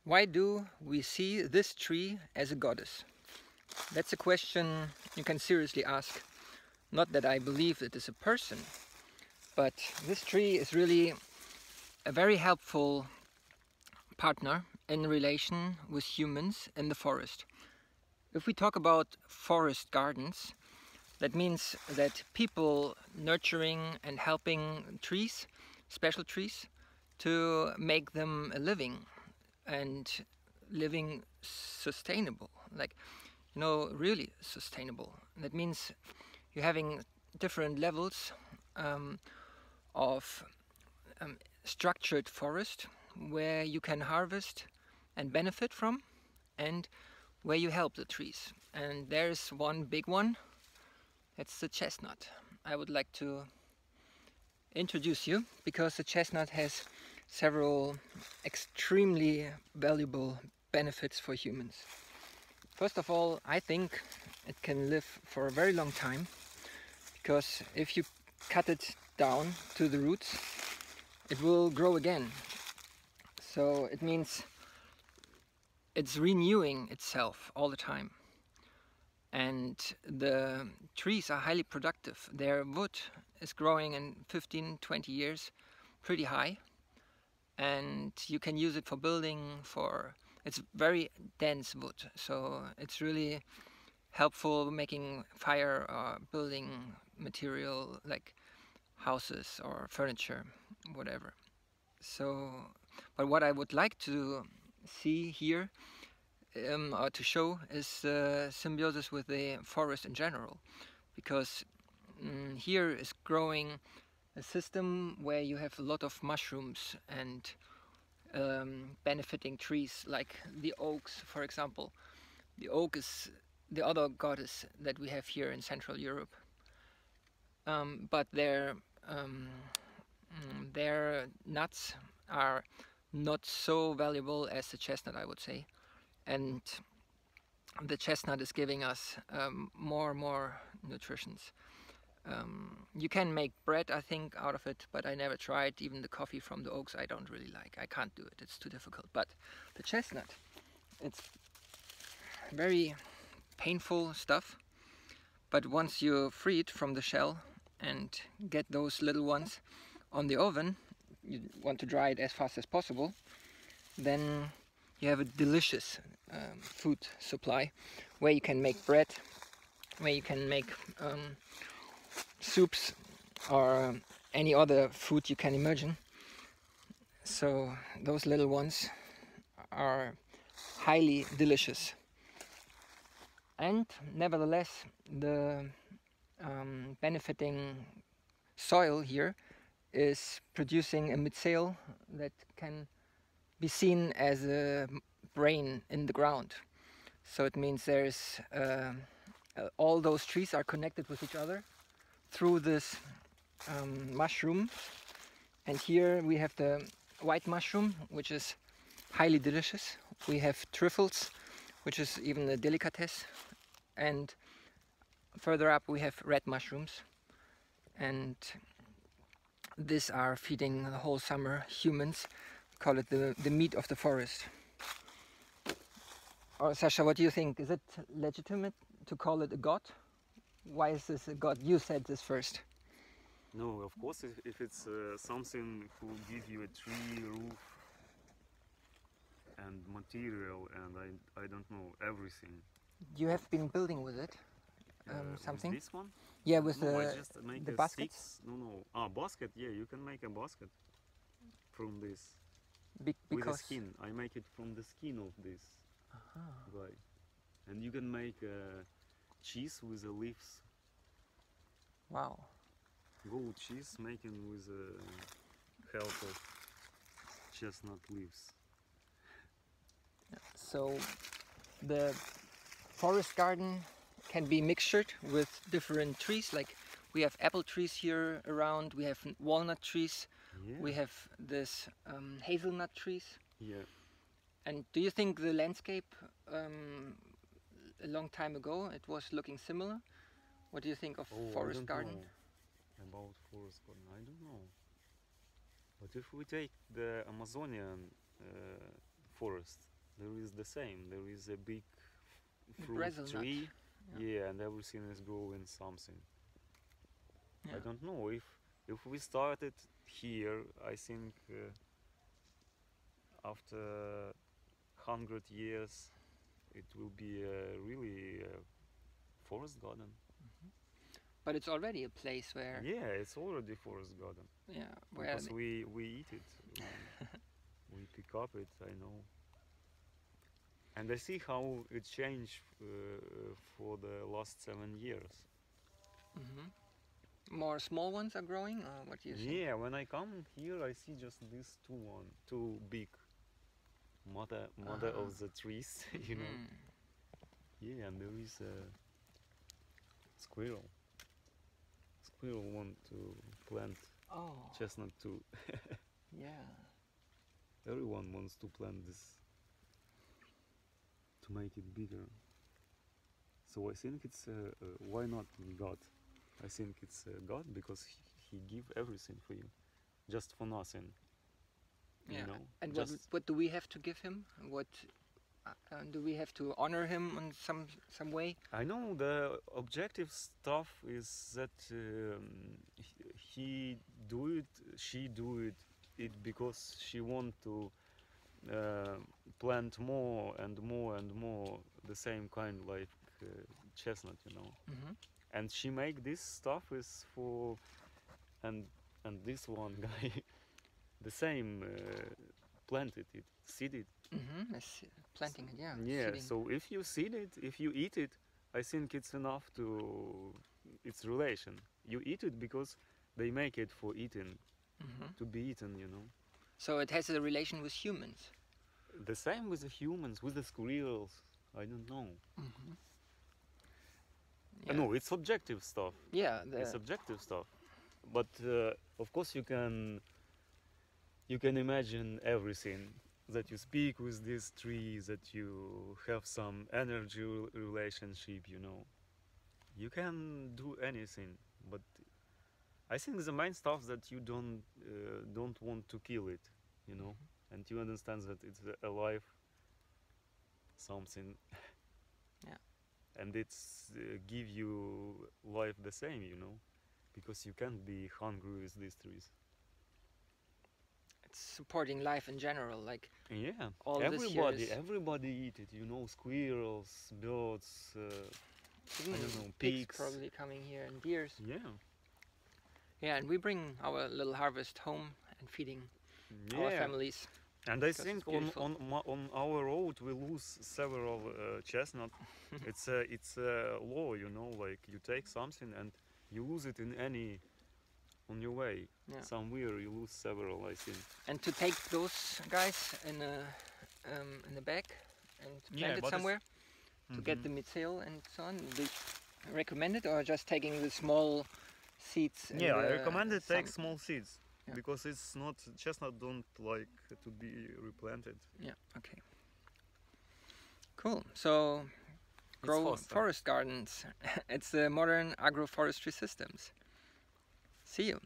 Why do we see this tree as a goddess? That's a question you can seriously ask. Not that I believe it is a person, but this tree is really a very helpful partner in relation with humans in the forest. If we talk about forest gardens, that means that people nurturing and helping trees, special trees, to make them a living and living sustainable, like, really sustainable. That means you're having different levels of structured forest where you can harvest and benefit from, and where you help the trees. And there's one big one, that's the chestnut. I would like to introduce you because the chestnut has several extremely valuable benefits for humans. First of all, I think it can live for a very long time, because if you cut it down to the roots, it will grow again. So it means it's renewing itself all the time. And the trees are highly productive. Their wood is growing in 15-20 years pretty high, and you can use it for building, it's very dense wood, so it's really helpful making fire or building material like houses or furniture, whatever. So, but what I would like to see here or to show is the symbiosis with the forest in general, because here is growing a system where you have a lot of mushrooms and benefiting trees like the oaks, for example. The oak is the other goddess that we have here in Central Europe, but their nuts are not so valuable as the chestnut, I would say. And the chestnut is giving us more and more nutritions. You can make bread, I think, out of it, but I never tried. Even the coffee from the oaks I don't really like. I can't do it, it's too difficult. But the chestnut, it's very painful stuff, but once you free it from the shell and get those little ones on the oven, you want to dry it as fast as possible, then you have a delicious food supply where you can make bread, where you can make soups or any other food you can imagine. So those little ones are highly delicious. And nevertheless, the benefiting soil here is producing a mycel that can be seen as a brain in the ground. So it means there's all those trees are connected with each other through this mushroom. And here we have the white mushroom, which is highly delicious. We have truffles, which is even a delicatessen. And further up we have red mushrooms. And these are feeding the whole summer humans. We call it the meat of the forest. Or Sasha, what do you think? Is it legitimate to call it a god? Why is this a god? You said this first. No, of course, if it's something who give you a tree, roof, and material, and I don't know, everything. You have been building with it? Something? With this one? Yeah, with no, I just make the a baskets? Basket, yeah, you can make a basket from this. Because... With the skin. I make it from the skin of this guy. And you can make cheese with the leaves. Wow. Goat cheese making with the help of chestnut leaves. So the forest garden can be mixtured with different trees. Like we have apple trees here around, we have walnut trees, Yeah. we have this hazelnut trees. Yeah. And do you think the landscape a long time ago it was looking similar? What do you think of forest garden? About forest garden, I don't know. But if we take the Amazonian forest, there is the same. There is a big fruit Brazil nut. tree. Yeah. Yeah, and everything is growing something. Yeah. I don't know if we started here. I think after 100 years, it will be a really forest garden. But it's already a place where, Yeah, it's already forest garden yeah, where because we eat it. We pick up it. I know, and I see how it changed for the last 7 years. more small ones are growing, or what do you think? Yeah, when I come here, I see just these two big mother of the trees. You know. Mm. Yeah, and there is a squirrel. Squirrel want to plant Oh, chestnut too. yeah. Everyone wants to plant this to make it bigger. So I think it's why not God? I think it's God because he give everything for you, just for nothing. Yeah. You know, And just what do we have to give him? What do we have to honor him in some way? I know the objective stuff is that he do it, she do it because she want to plant more and more and more the same kind like chestnut, you know. Mm-hmm. And she make this stuff is for and this one guy the same planted it, seeded. Mm-hmm. It's planting it, yeah. Yeah, seeding. so if you seed it, if you eat it, I think it's enough to its relation. You eat it because they make it for eating, Mm-hmm. to be eaten, you know. So it has a relation with humans. The same with the humans, with the squirrels. I don't know. Mm-hmm. I know it's subjective stuff. Yeah, It's subjective stuff. But of course you can imagine everything, that you speak with this tree, that you have some energy relationship, you know. You can do anything, but I think the main stuff that you don't want to kill it, you know, and you understand that it's alive something. Yeah. And it's give you life the same, you know, because you can't be hungry with these trees. it's supporting life in general, like Yeah, all this years. everybody eat it, you know, squirrels, birds, Even I don't know, pigs pigs. probably coming here and deers. Yeah, Yeah, and we bring our little harvest home and feeding our yeah. families. And I Because think it's beautiful. on our road we lose several chestnut. It's a law, you know, like you take something and you lose it on your way. Yeah. Somewhere you lose several, I think. And to take those guys in the bag and plant it somewhere to get the midsail and so on. Do you recommend it, or just taking the small seeds? in Yeah, I the recommend it take some- small seeds. Yeah. Because it's not, chestnut don't like to be replanted. Yeah. Okay. Cool. So, grow faster. forest gardens. It's the modern agroforestry systems. See you.